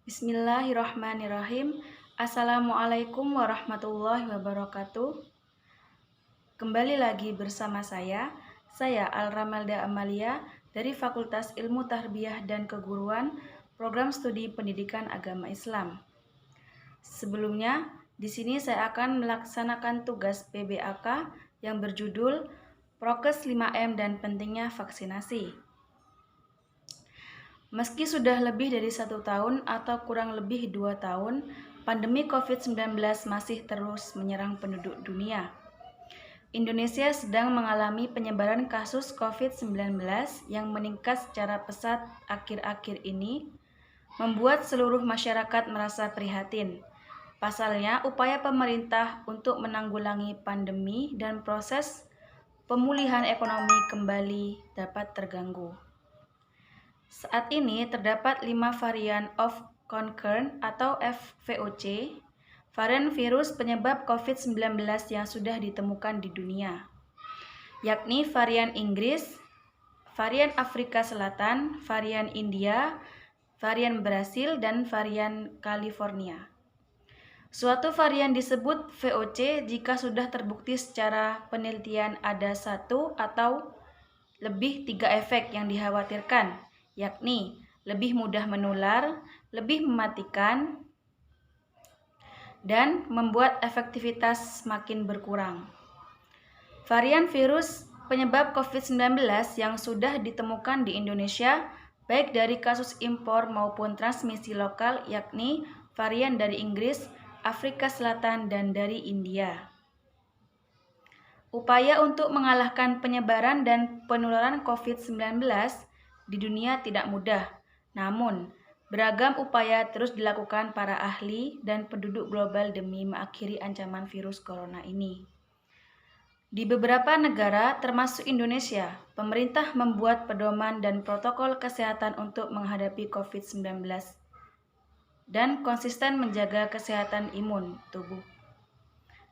Bismillahirrahmanirrahim. Assalamualaikum warahmatullahi wabarakatuh. Kembali lagi bersama saya Al-Ramalda Amalia dari Fakultas Ilmu Tarbiyah dan Keguruan, Program Studi Pendidikan Agama Islam. Sebelumnya, di sini saya akan melaksanakan tugas PBAK yang berjudul Prokes 5M dan Pentingnya Vaksinasi. Meski sudah lebih dari 1 tahun atau kurang lebih 2 tahun, pandemi COVID-19 masih terus menyerang penduduk dunia. Indonesia sedang mengalami penyebaran kasus COVID-19 yang meningkat secara pesat akhir-akhir ini, membuat seluruh masyarakat merasa prihatin. Pasalnya, upaya pemerintah untuk menanggulangi pandemi dan proses pemulihan ekonomi kembali dapat terganggu. Saat ini terdapat 5 varian of concern atau VOC, varian virus penyebab COVID-19 yang sudah ditemukan di dunia, yakni varian Inggris, varian Afrika Selatan, varian India, varian Brasil, dan varian California. Suatu varian disebut VOC jika sudah terbukti secara penelitian ada 1 atau lebih 3 efek yang dikhawatirkan, yakni lebih mudah menular, lebih mematikan, dan membuat efektivitas semakin berkurang. Varian virus penyebab COVID-19 yang sudah ditemukan di Indonesia, baik dari kasus impor maupun transmisi lokal, yakni varian dari Inggris, Afrika Selatan, dan dari India. Upaya untuk mengalahkan penyebaran dan penularan COVID-19 di dunia tidak mudah, namun beragam upaya terus dilakukan para ahli dan penduduk global demi mengakhiri ancaman virus corona ini. Di beberapa negara, termasuk Indonesia, pemerintah membuat pedoman dan protokol kesehatan untuk menghadapi COVID-19 dan konsisten menjaga kesehatan imun tubuh.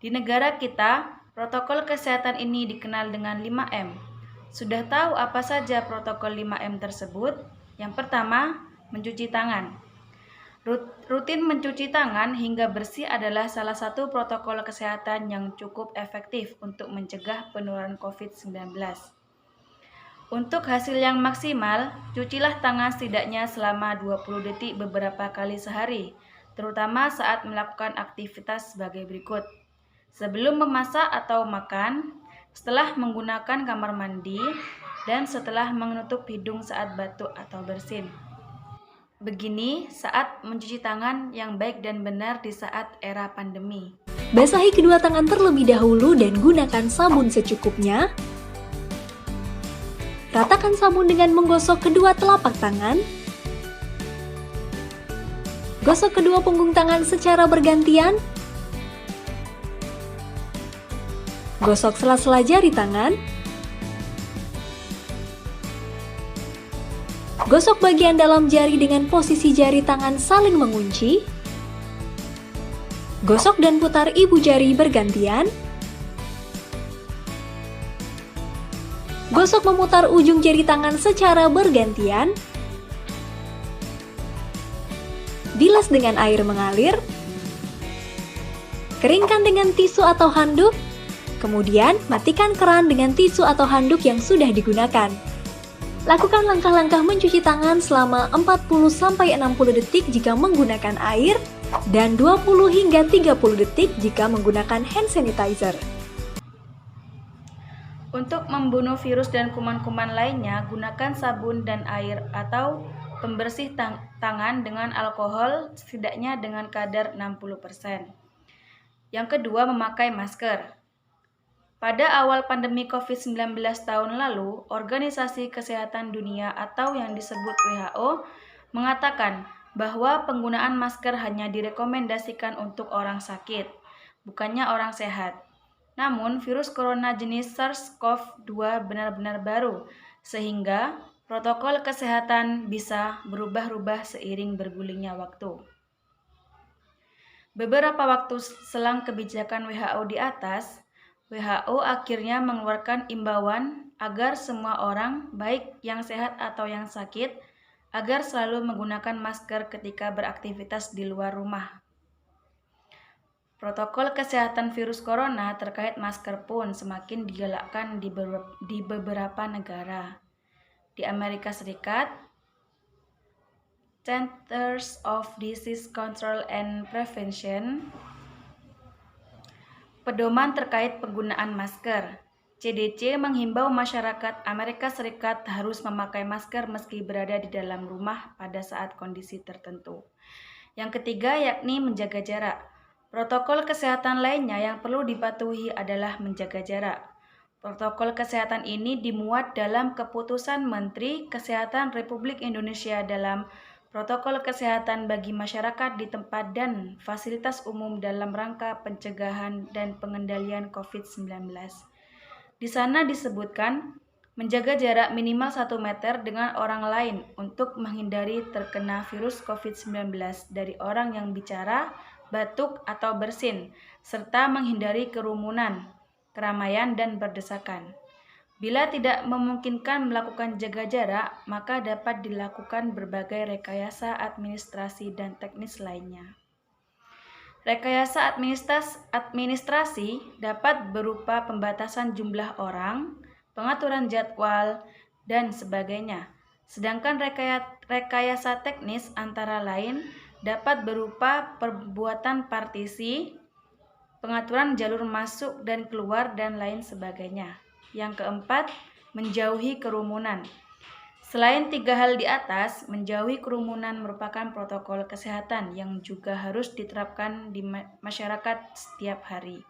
Di negara kita, protokol kesehatan ini dikenal dengan 5M. Sudah tahu apa saja protokol 5M tersebut? Yang pertama, mencuci tangan. Rutin mencuci tangan hingga bersih adalah salah satu protokol kesehatan yang cukup efektif untuk mencegah penularan COVID-19. Untuk hasil yang maksimal, cucilah tangan setidaknya selama 20 detik beberapa kali sehari, terutama saat melakukan aktivitas sebagai berikut. Sebelum memasak atau makan, setelah menggunakan kamar mandi, dan setelah menutup hidung saat batuk atau bersin. Begini saat mencuci tangan yang baik dan benar di saat era pandemi. Basahi kedua tangan terlebih dahulu dan gunakan sabun secukupnya. Ratakan sabun dengan menggosok kedua telapak tangan. Gosok kedua punggung tangan secara bergantian. Gosok sela-sela jari tangan. Gosok bagian dalam jari dengan posisi jari tangan saling mengunci. Gosok dan putar ibu jari bergantian. Gosok memutar ujung jari tangan secara bergantian. Bilas dengan air mengalir. Keringkan dengan tisu atau handuk. Kemudian, matikan keran dengan tisu atau handuk yang sudah digunakan. Lakukan langkah-langkah mencuci tangan selama 40-60 detik jika menggunakan air, dan 20 hingga 30 detik jika menggunakan hand sanitizer. Untuk membunuh virus dan kuman-kuman lainnya, gunakan sabun dan air atau pembersih tangan dengan alkohol setidaknya dengan kadar 60%. Yang kedua, memakai masker. Pada awal pandemi COVID-19 tahun lalu, Organisasi Kesehatan Dunia atau yang disebut WHO mengatakan bahwa penggunaan masker hanya direkomendasikan untuk orang sakit, bukannya orang sehat. Namun, virus corona jenis SARS-CoV-2 benar-benar baru, sehingga protokol kesehatan bisa berubah-ubah seiring bergulingnya waktu. Beberapa waktu selang kebijakan WHO di atas, WHO akhirnya mengeluarkan imbauan agar semua orang, baik yang sehat atau yang sakit, agar selalu menggunakan masker ketika beraktivitas di luar rumah. Protokol kesehatan virus corona terkait masker pun semakin digalakkan di beberapa negara. Di Amerika Serikat, Centers of Disease Control and Prevention, pedoman terkait penggunaan masker. CDC menghimbau masyarakat Amerika Serikat harus memakai masker meski berada di dalam rumah pada saat kondisi tertentu. Yang ketiga yakni menjaga jarak. Protokol kesehatan lainnya yang perlu dipatuhi adalah menjaga jarak. Protokol kesehatan ini dimuat dalam Keputusan Menteri Kesehatan Republik Indonesia dalam Protokol Kesehatan bagi Masyarakat di Tempat dan Fasilitas Umum dalam rangka pencegahan dan pengendalian COVID-19. Di sana disebutkan menjaga jarak minimal 1 meter dengan orang lain untuk menghindari terkena virus COVID-19 dari orang yang bicara, batuk, atau bersin, serta menghindari kerumunan, keramaian, dan berdesakan. Bila tidak memungkinkan melakukan jaga jarak, maka dapat dilakukan berbagai rekayasa administrasi dan teknis lainnya. Rekayasa administrasi dapat berupa pembatasan jumlah orang, pengaturan jadwal, dan sebagainya. Sedangkan rekayasa teknis antara lain dapat berupa perbuatan partisi, pengaturan jalur masuk dan keluar, dan lain sebagainya. Yang keempat, menjauhi kerumunan. Selain 3 hal di atas, menjauhi kerumunan merupakan protokol kesehatan yang juga harus diterapkan di masyarakat setiap hari.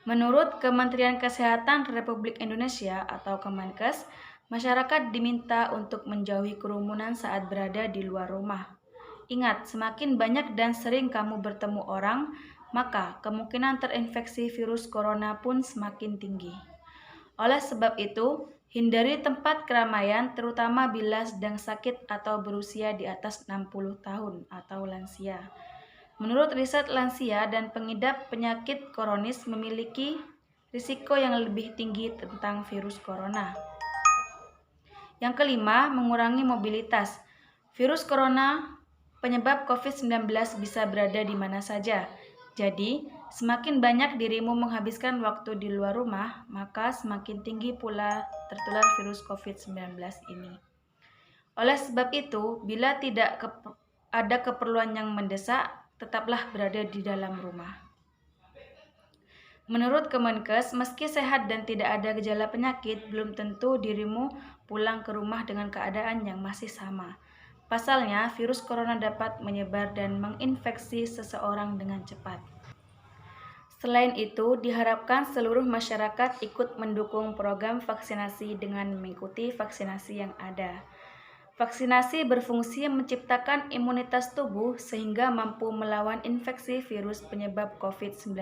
Menurut Kementerian Kesehatan Republik Indonesia atau Kemenkes, masyarakat diminta untuk menjauhi kerumunan saat berada di luar rumah. Ingat, semakin banyak dan sering kamu bertemu orang, maka kemungkinan terinfeksi virus corona pun semakin tinggi. Oleh sebab itu, hindari tempat keramaian terutama bila sedang sakit atau berusia di atas 60 tahun atau lansia. Menurut riset, lansia dan pengidap penyakit kronis memiliki risiko yang lebih tinggi tentang virus corona. Yang kelima, mengurangi mobilitas. Virus corona penyebab COVID-19 bisa berada di mana saja. Jadi, semakin banyak dirimu menghabiskan waktu di luar rumah, maka semakin tinggi pula tertular virus COVID-19 ini. Oleh sebab itu, bila tidak ada keperluan yang mendesak, tetaplah berada di dalam rumah. Menurut Kemenkes, meski sehat dan tidak ada gejala penyakit, belum tentu dirimu pulang ke rumah dengan keadaan yang masih sama. Pasalnya, virus corona dapat menyebar dan menginfeksi seseorang dengan cepat. Selain itu, diharapkan seluruh masyarakat ikut mendukung program vaksinasi dengan mengikuti vaksinasi yang ada. Vaksinasi berfungsi menciptakan imunitas tubuh sehingga mampu melawan infeksi virus penyebab COVID-19.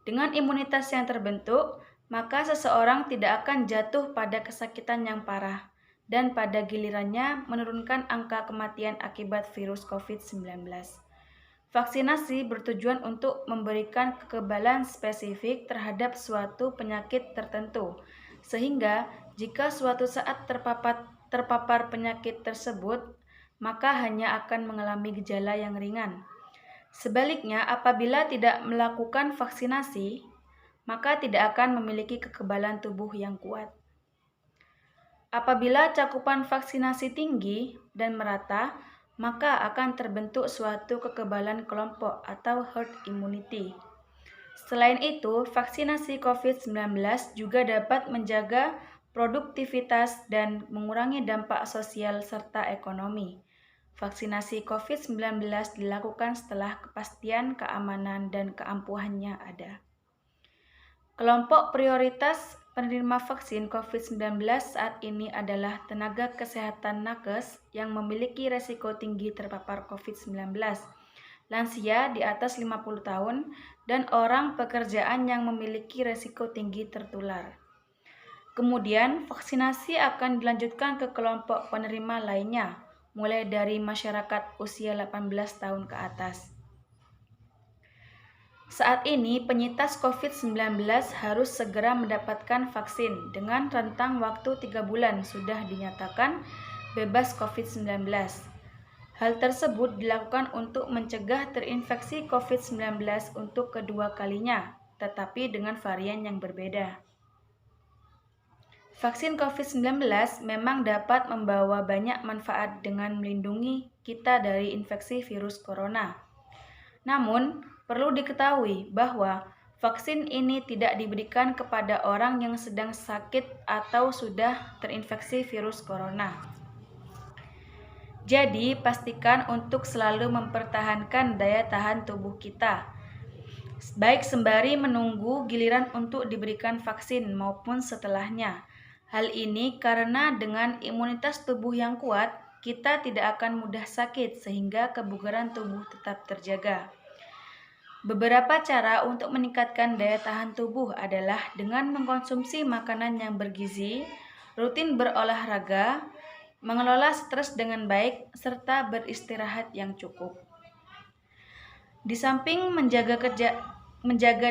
Dengan imunitas yang terbentuk, maka seseorang tidak akan jatuh pada kesakitan yang parah dan pada gilirannya menurunkan angka kematian akibat virus COVID-19. Vaksinasi bertujuan untuk memberikan kekebalan spesifik terhadap suatu penyakit tertentu, sehingga jika suatu saat terpapar penyakit tersebut, maka hanya akan mengalami gejala yang ringan. Sebaliknya, apabila tidak melakukan vaksinasi, maka tidak akan memiliki kekebalan tubuh yang kuat. Apabila cakupan vaksinasi tinggi dan merata, maka akan terbentuk suatu kekebalan kelompok atau herd immunity. Selain itu, vaksinasi COVID-19 juga dapat menjaga produktivitas dan mengurangi dampak sosial serta ekonomi. Vaksinasi COVID-19 dilakukan setelah kepastian keamanan dan keampuhannya ada. Kelompok prioritas penerima vaksin COVID-19 saat ini adalah tenaga kesehatan nakes yang memiliki resiko tinggi terpapar COVID-19, lansia di atas 50 tahun, dan orang pekerjaan yang memiliki resiko tinggi tertular. Kemudian, vaksinasi akan dilanjutkan ke kelompok penerima lainnya, mulai dari masyarakat usia 18 tahun ke atas. Saat ini, penyintas COVID-19 harus segera mendapatkan vaksin dengan rentang waktu 3 bulan sudah dinyatakan bebas COVID-19. Hal tersebut dilakukan untuk mencegah terinfeksi COVID-19 untuk kedua kalinya, tetapi dengan varian yang berbeda. Vaksin COVID-19 memang dapat membawa banyak manfaat dengan melindungi kita dari infeksi virus corona. Namun, perlu diketahui bahwa vaksin ini tidak diberikan kepada orang yang sedang sakit atau sudah terinfeksi virus corona. Jadi, pastikan untuk selalu mempertahankan daya tahan tubuh kita, baik sembari menunggu giliran untuk diberikan vaksin maupun setelahnya. Hal ini karena dengan imunitas tubuh yang kuat, kita tidak akan mudah sakit sehingga kebugaran tubuh tetap terjaga. Beberapa cara untuk meningkatkan daya tahan tubuh adalah dengan mengkonsumsi makanan yang bergizi, rutin berolahraga, mengelola stres dengan baik, serta beristirahat yang cukup. Di samping menjaga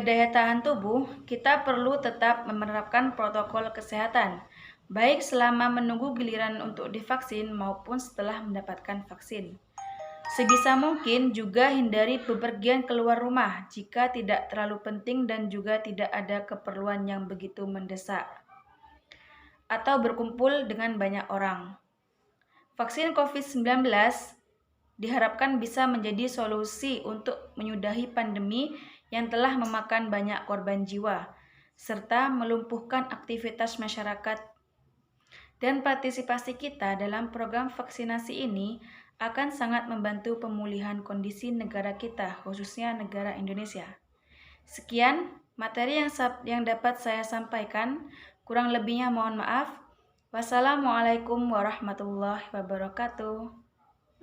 daya tahan tubuh, kita perlu tetap menerapkan protokol kesehatan, baik selama menunggu giliran untuk divaksin maupun setelah mendapatkan vaksin. Sebisa mungkin juga hindari bepergian keluar rumah jika tidak terlalu penting dan juga tidak ada keperluan yang begitu mendesak, atau berkumpul dengan banyak orang. Vaksin COVID-19 diharapkan bisa menjadi solusi untuk menyudahi pandemi yang telah memakan banyak korban jiwa, serta melumpuhkan aktivitas masyarakat. Dan partisipasi kita dalam program vaksinasi ini akan sangat membantu pemulihan kondisi negara kita, khususnya negara Indonesia. Sekian materi yang dapat saya sampaikan, kurang lebihnya mohon maaf. Wassalamualaikum warahmatullahi wabarakatuh.